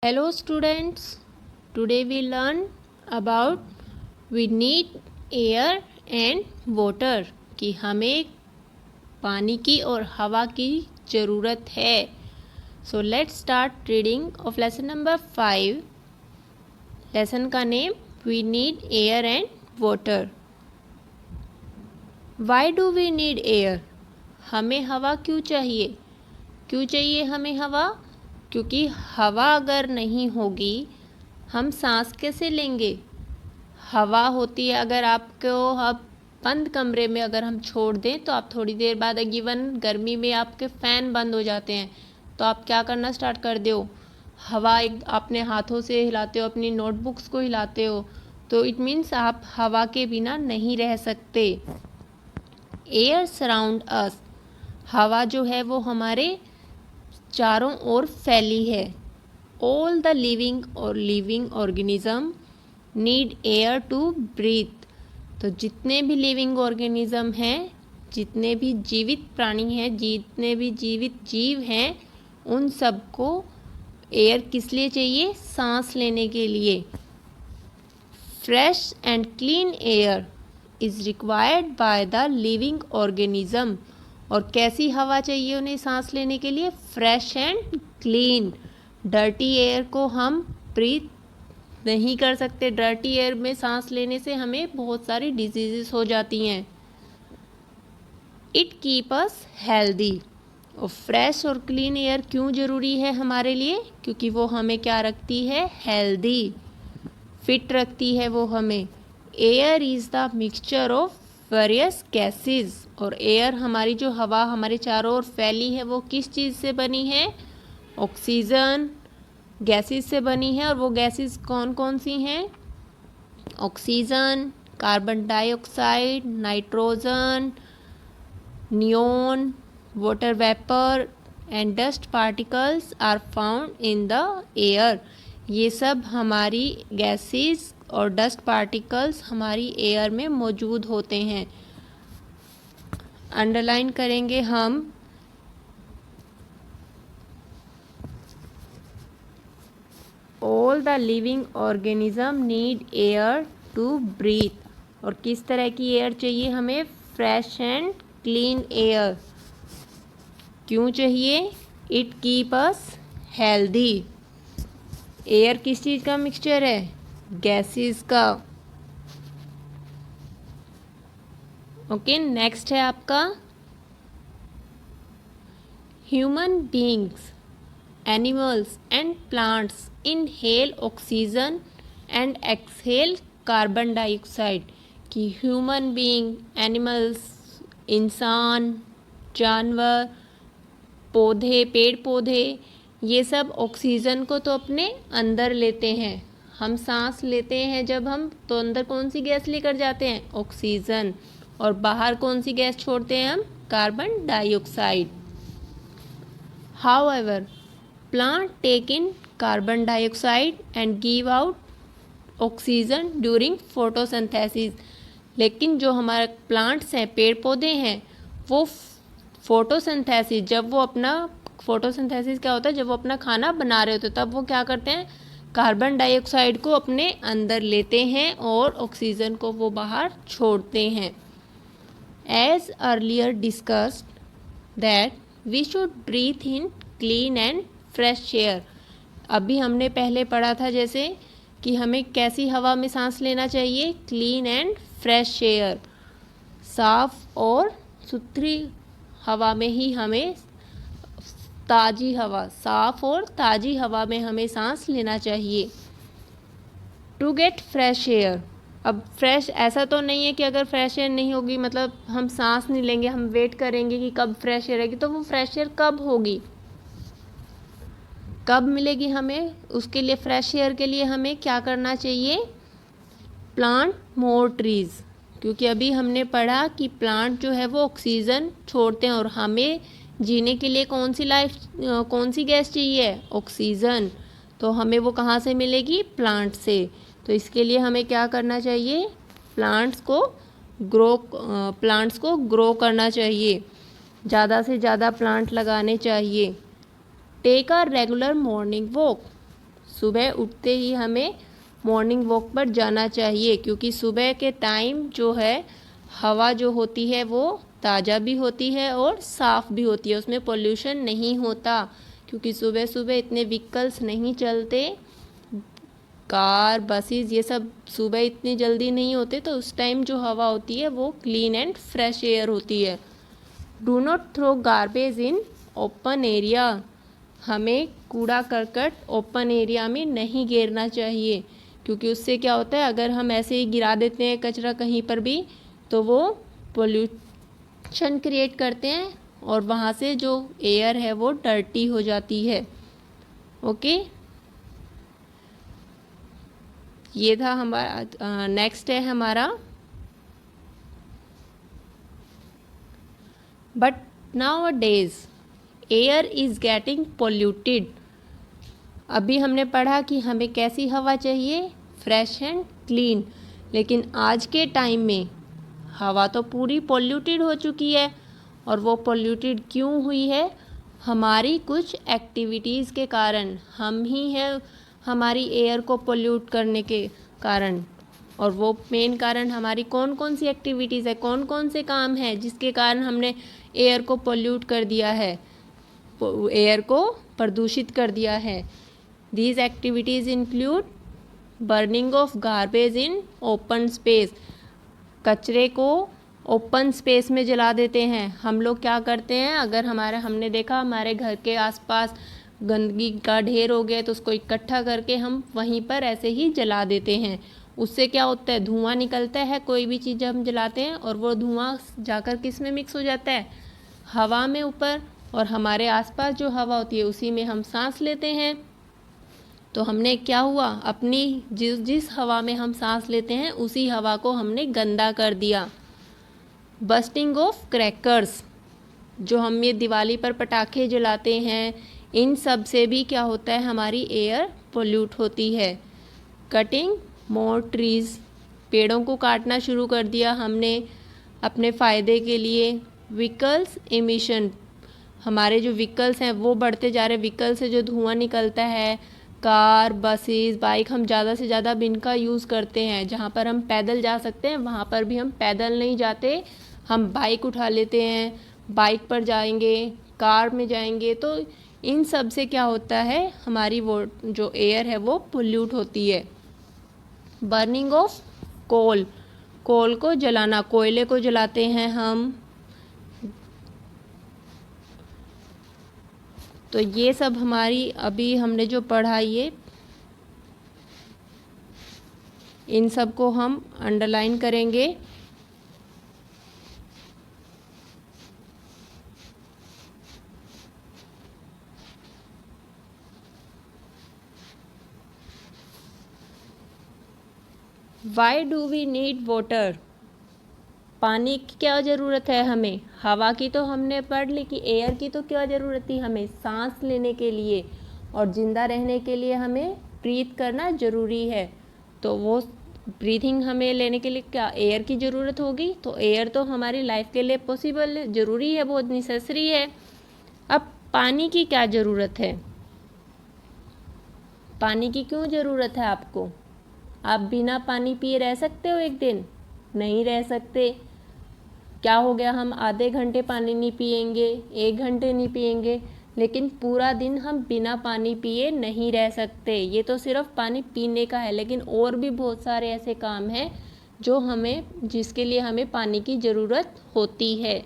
Hello students, today we learn about we need air and water कि हमें पानी की और हवा की ज़रूरत है. So let's start reading of lesson number 5. Lesson का name we need air and water. Why do we need air? हमें हवा क्यों चाहिए? क्यों चाहिए हमें हवा? क्योंकि हवा अगर नहीं होगी हम सांस कैसे लेंगे. हवा होती है अगर आपको अब बंद कमरे में अगर हम छोड़ दें तो आप थोड़ी देर बाद गिवन गर्मी में आपके फ़ैन बंद हो जाते हैं तो आप क्या करना स्टार्ट कर दो, हवा एक अपने हाथों से हिलाते हो, अपनी नोटबुक्स को हिलाते हो, तो इट मीन्स आप हवा के बिना नहीं रह सकते. एयर सराउंड अस, हवा जो है वो हमारे चारों ओर फैली है. All the living organism need air to breathe. तो जितने भी लिविंग ऑर्गेनिज्म हैं, जितने भी जीवित प्राणी हैं, जितने भी जीवित जीव हैं, उन सबको एयर किस लिए चाहिए? सांस लेने के लिए. Fresh and clean air is required by the living organism. और कैसी हवा चाहिए उन्हें सांस लेने के लिए? Fresh and clean. Dirty air को हम ब्रीथ नहीं कर सकते. डर्टी एयर में सांस लेने से हमें बहुत सारी डिजीज़ेस हो जाती हैं. It keep us healthy. और फ्रेश और क्लीन एयर क्यों ज़रूरी है हमारे लिए? क्योंकि वो हमें क्या रखती है? हेल्दी, फिट रखती है वो हमें. Air is the mixture of various gases. और एयर हमारी जो हवा हमारे चारों ओर फैली है वो किस चीज़ से बनी है? ऑक्सीजन गैसेस से बनी है. और वो गैसेस कौन कौन सी हैं? Oxygen, carbon dioxide, nitrogen, neon, water vapour and dust particles are found in the air. ये सब हमारी गैसेस और डस्ट पार्टिकल्स हमारी एयर में मौजूद होते हैं. अंडरलाइन करेंगे हम. All the living organism need air to breathe. और किस तरह की एयर चाहिए हमें? Fresh and clean air. क्यों चाहिए? It keep us healthy. Air किस चीज़ का मिक्सचर है? गैसेस का. ओके, नेक्स्ट है आपका human beings, animals and plants inhale oxygen and exhale carbon dioxide. कि ह्यूमन बीइंग, एनिमल्स, इंसान, जानवर, पौधे, पेड़ पौधे, ये सब ऑक्सीजन को तो अपने अंदर लेते हैं. हम सांस लेते हैं जब हम, तो अंदर कौन सी गैस लेकर जाते हैं? ऑक्सीजन. और बाहर कौन सी गैस छोड़ते हैं हम? Carbon dioxide. However plant take in carbon dioxide and give out oxygen during photosynthesis. लेकिन जो हमारे प्लांट्स हैं, पेड़ पौधे हैं, वो फोटोसिंथेसिस, जब वो अपना फोटोसिंथेसिस क्या होता है? जब वो अपना खाना बना रहे होते तब वो क्या करते हैं? कार्बन डाइऑक्साइड को अपने अंदर लेते हैं और ऑक्सीजन को वो बाहर छोड़ते हैं. As earlier discussed that we should breathe in clean and fresh air. अभी हमने पहले पढ़ा था जैसे कि हमें कैसी हवा में सांस लेना चाहिए? Clean and fresh air. साफ और सुथरी हवा में ही हमें, ताज़ी हवा, साफ और ताज़ी हवा में हमें सांस लेना चाहिए. To get fresh air. अब फ्रेश ऐसा तो नहीं है कि अगर फ्रेश एयर नहीं होगी मतलब हम सांस नहीं लेंगे, हम वेट करेंगे कि कब फ्रेश एयर आएगी. तो वो फ्रेश एयर कब होगी, कब मिलेगी हमें? उसके लिए, फ्रेश एयर के लिए हमें क्या करना चाहिए? Plant more trees. क्योंकि अभी हमने पढ़ा कि प्लांट जो है वो ऑक्सीजन छोड़ते हैं और हमें जीने के लिए कौन सी गैस चाहिए? ऑक्सीजन. तो हमें वो कहाँ से मिलेगी? प्लांट से. तो इसके लिए हमें क्या करना चाहिए? प्लांट्स को ग्रो करना चाहिए. ज़्यादा से ज़्यादा प्लांट लगाने चाहिए. Take a regular morning walk. सुबह उठते ही हमें मॉर्निंग वॉक पर जाना चाहिए, क्योंकि सुबह के टाइम जो है हवा जो होती है वो ताज़ा भी होती है और साफ़ भी होती है, उसमें पोल्यूशन नहीं होता, क्योंकि सुबह सुबह इतने व्हीकल्स नहीं चलते, कार बसेस ये सब सुबह इतनी जल्दी नहीं होते, तो उस टाइम जो हवा होती है वो क्लीन एंड फ्रेश एयर होती है। Do not throw garbage in open area, हमें कूड़ा करकट ओपन एरिया में नहीं गिरना चाहिए, क्योंकि उससे क्या होता है, अगर हम ऐसे ही गिरा देते हैं कचरा कहीं पर भी तो वो पोल्यूशन क्रिएट करते हैं और वहाँ से जो एयर है वो डर्टी हो जाती है। ओके, ये था हमारा। नेक्स्ट है हमारा but now a days air is getting polluted. अभी हमने पढ़ा कि हमें कैसी हवा चाहिए, फ्रेश एंड क्लीन, लेकिन आज के टाइम में हवा तो पूरी पोल्यूटेड हो चुकी है। और वो पोल्यूटेड क्यों हुई है? हमारी कुछ एक्टिविटीज़ के कारण, हम ही हैं हमारी एयर को पोल्यूट करने के कारण। और वो मेन कारण हमारी कौन कौन सी एक्टिविटीज़ है, कौन कौन से काम हैं जिसके कारण हमने एयर को पोल्यूट कर दिया है, एयर को प्रदूषित कर दिया है। These activities include burning of garbage in open space, कचरे को ओपन स्पेस में जला देते हैं। हम लोग क्या करते हैं, अगर हमने देखा हमारे घर के आसपास गंदगी का ढेर हो गया तो उसको इकट्ठा करके हम वहीं पर ऐसे ही जला देते हैं। उससे क्या होता है, धुआं निकलता है, कोई भी चीज़ हम जलाते हैं और वो धुआं जाकर किस में मिक्स हो जाता है, हवा में ऊपर, और हमारे आसपास जो हवा होती है उसी में हम सांस लेते हैं। तो हमने क्या हुआ, अपनी जिस हवा में हम सांस लेते हैं उसी हवा को हमने गंदा कर दिया। बस्टिंग ऑफ क्रैकर्स, जो हम ये दिवाली पर पटाखे जलाते हैं, इन सब से भी क्या होता है, हमारी एयर पोल्यूट होती है। कटिंग मोर ट्रीज़, पेड़ों को काटना शुरू कर दिया हमने अपने फ़ायदे के लिए। व्हीकल्स एमिशन, हमारे जो व्हीकल्स हैं वो बढ़ते जा रहे, व्हीकल से जो धुआं निकलता है, कार बसेस बाइक, हम ज़्यादा से ज़्यादा अब इनका यूज़ करते हैं। जहाँ पर हम पैदल जा सकते हैं वहाँ पर भी हम पैदल नहीं जाते, हम बाइक उठा लेते हैं, बाइक पर जाएंगे, कार में जाएंगे। तो इन सब से क्या होता है, हमारी वो जो एयर है वो पोल्यूट होती है। बर्निंग ऑफ कोल, कोल को जलाना, कोयले को जलाते हैं हम। तो ये सब हमारी अभी हमने जो पढ़ा, ये इन सब को हम अंडरलाइन करेंगे। Why do we need water, पानी की क्या ज़रूरत है हमें, हवा की तो हमने पढ़ ली कि एयर की तो क्या ज़रूरत थी, हमें सांस लेने के लिए और ज़िंदा रहने के लिए हमें ब्रीथ करना ज़रूरी है। तो वो ब्रीथिंग हमें लेने के लिए क्या एयर की ज़रूरत होगी, तो एयर तो हमारी लाइफ के लिए पॉसिबल ज़रूरी है, बहुत नेसेसरी है। अब पानी की क्या ज़रूरत है, पानी की क्यों ज़रूरत है आपको? आप बिना पानी पिए रह सकते हो एक दिन? नहीं रह सकते। क्या हो गया, हम आधे घंटे पानी नहीं पिएंगे, 1 घंटे नहीं पिएंगे, लेकिन पूरा दिन हम बिना पानी पिए नहीं रह सकते। ये तो सिर्फ पानी पीने का है, लेकिन और भी बहुत सारे ऐसे काम हैं जो जिसके लिए हमें पानी की ज़रूरत होती है।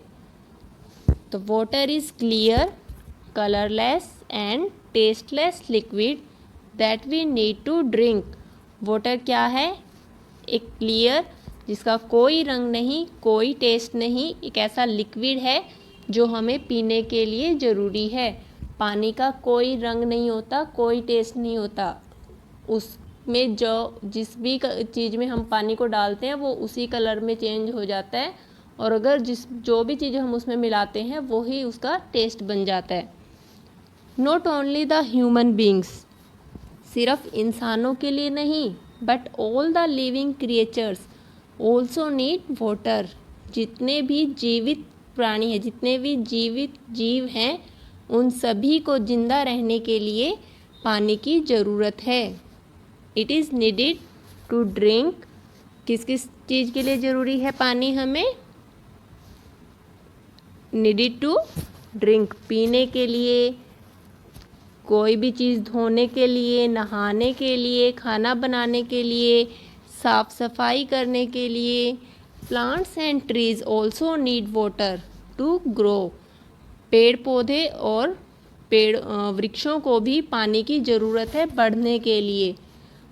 तो water is clear, colourless and tasteless liquid that we need to drink. Water क्या है, एक क्लियर, जिसका कोई रंग नहीं, कोई टेस्ट नहीं, एक ऐसा लिक्विड है जो हमें पीने के लिए ज़रूरी है। पानी का कोई रंग नहीं होता, कोई टेस्ट नहीं होता, उसमें जिस भी चीज़ में हम पानी को डालते हैं वो उसी कलर में चेंज हो जाता है, और अगर जो भी चीज़ हम उसमें मिलाते हैं वो ही उसका टेस्ट बन जाता है। Not only the human beings, सिर्फ इंसानों के लिए नहीं, but all the living creatures also need water, जितने भी जीवित प्राणी हैं, जितने भी जीवित जीव हैं, उन सभी को जिंदा रहने के लिए पानी की ज़रूरत है। It is needed to drink, किस किस चीज़ के लिए ज़रूरी है पानी हमें? नीडेड टू ड्रिंक, पीने के लिए, कोई भी चीज़ धोने के लिए, नहाने के लिए, खाना बनाने के लिए, साफ सफाई करने के लिए। Plants and trees also need water to grow, पेड़ पौधे और वृक्षों को भी पानी की ज़रूरत है बढ़ने के लिए।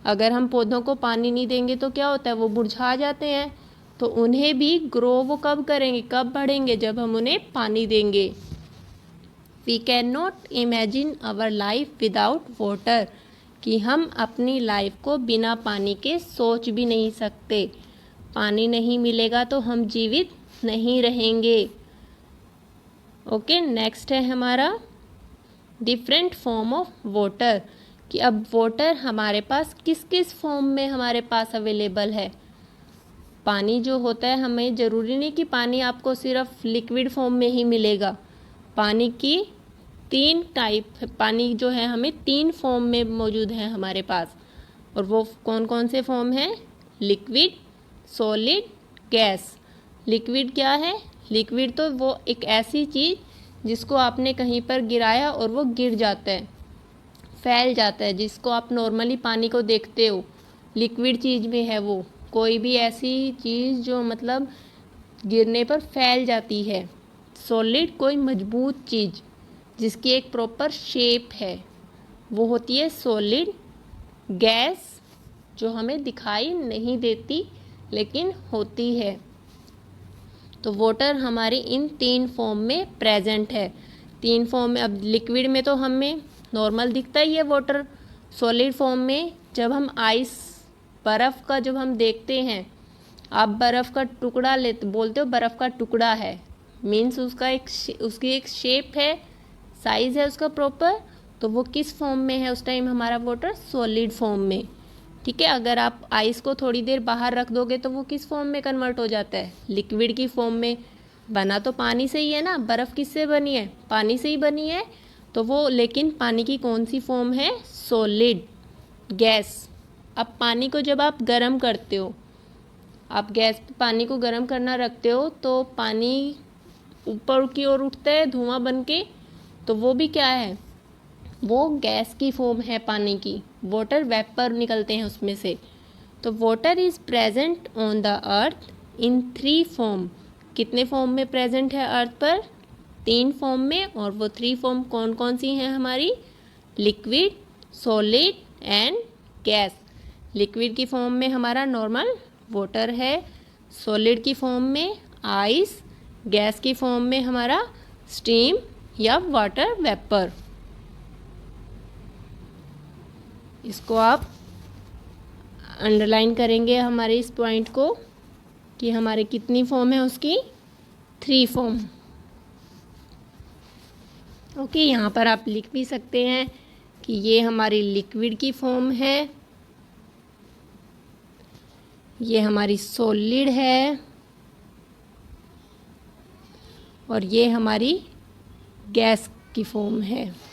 अगर हम पौधों को पानी नहीं देंगे तो क्या होता है, वो मुरझा जाते हैं। तो उन्हें भी ग्रो वो कब करेंगे, कब बढ़ेंगे, जब हम उन्हें पानी देंगे। We can not imagine our life without water, कि हम अपनी लाइफ को बिना पानी के सोच भी नहीं सकते। पानी नहीं मिलेगा तो हम जीवित नहीं रहेंगे। ओके, नेक्स्ट है हमारा डिफरेंट फॉर्म ऑफ वाटर, कि अब वाटर हमारे पास किस किस फॉर्म में हमारे पास अवेलेबल है। पानी जो होता है, हमें ज़रूरी नहीं कि पानी आपको सिर्फ लिक्विड फॉर्म में ही मिलेगा। पानी की 3 टाइप, पानी जो है हमें 3 फॉर्म में मौजूद है हमारे पास। और वो कौन कौन से फॉर्म हैं? Liquid, solid, gas. लिक्विड क्या है? लिक्विड तो वो एक ऐसी चीज़ जिसको आपने कहीं पर गिराया और वो गिर जाता है, फैल जाता है, जिसको आप नॉर्मली पानी को देखते हो, लिक्विड चीज़ में है वो। कोई भी ऐसी चीज़ जो मतलब गिरने पर फैल जाती है। सॉलिड कोई मजबूत चीज़ जिसकी एक प्रॉपर शेप है, वो होती है सॉलिड। गैस जो हमें दिखाई नहीं देती लेकिन होती है। तो वाटर हमारी इन 3 फॉर्म में प्रेजेंट है। 3 फॉर्म में, अब लिक्विड में तो हमें नॉर्मल दिखता ही है वाटर। सॉलिड फॉर्म में जब हम आइस, बर्फ़ का जब हम देखते हैं, आप बर्फ़ का टुकड़ा लेते, बोलते हो बर्फ़ का टुकड़ा है, मीन्स उसका उसकी एक शेप है, साइज़ है उसका प्रॉपर। तो वो किस फॉर्म में है उस टाइम हमारा वाटर? सॉलिड फॉर्म में। ठीक है, अगर आप आइस को थोड़ी देर बाहर रख दोगे तो वो किस फॉर्म में कन्वर्ट हो जाता है? लिक्विड की फॉर्म में। बना तो पानी से ही है ना, बर्फ़ किससे बनी है? पानी से ही बनी है। तो वो, लेकिन पानी की कौन सी फॉर्म है? सॉलिड। गैस, अब पानी को जब आप गर्म करते हो, आप गैस पे पानी को गर्म करना रखते हो तो पानी ऊपर की ओर उठता है धुआं बन के, तो वो भी क्या है? वो गैस की फॉर्म है पानी की। वाटर वेपर निकलते हैं उसमें से। तो water is present on the earth in 3 form. कितने फॉर्म में प्रेजेंट है अर्थ पर? 3 फॉर्म में। और वो 3 फॉर्म कौन कौन सी हैं हमारी? Liquid, solid and gas. Liquid की फॉर्म में हमारा नॉर्मल वाटर है, सॉलिड की फॉर्म में आइस, गैस की फॉर्म में हमारा स्टीम या वाटर वेपर। इसको आप अंडरलाइन करेंगे हमारे इस पॉइंट को, कि हमारे कितनी फॉर्म है उसकी? 3 फॉर्म। ओके, यहाँ पर आप लिख भी सकते हैं कि ये हमारी लिक्विड की फॉर्म है, ये हमारी सॉलिड है, और ये हमारी गैस की फॉर्म है।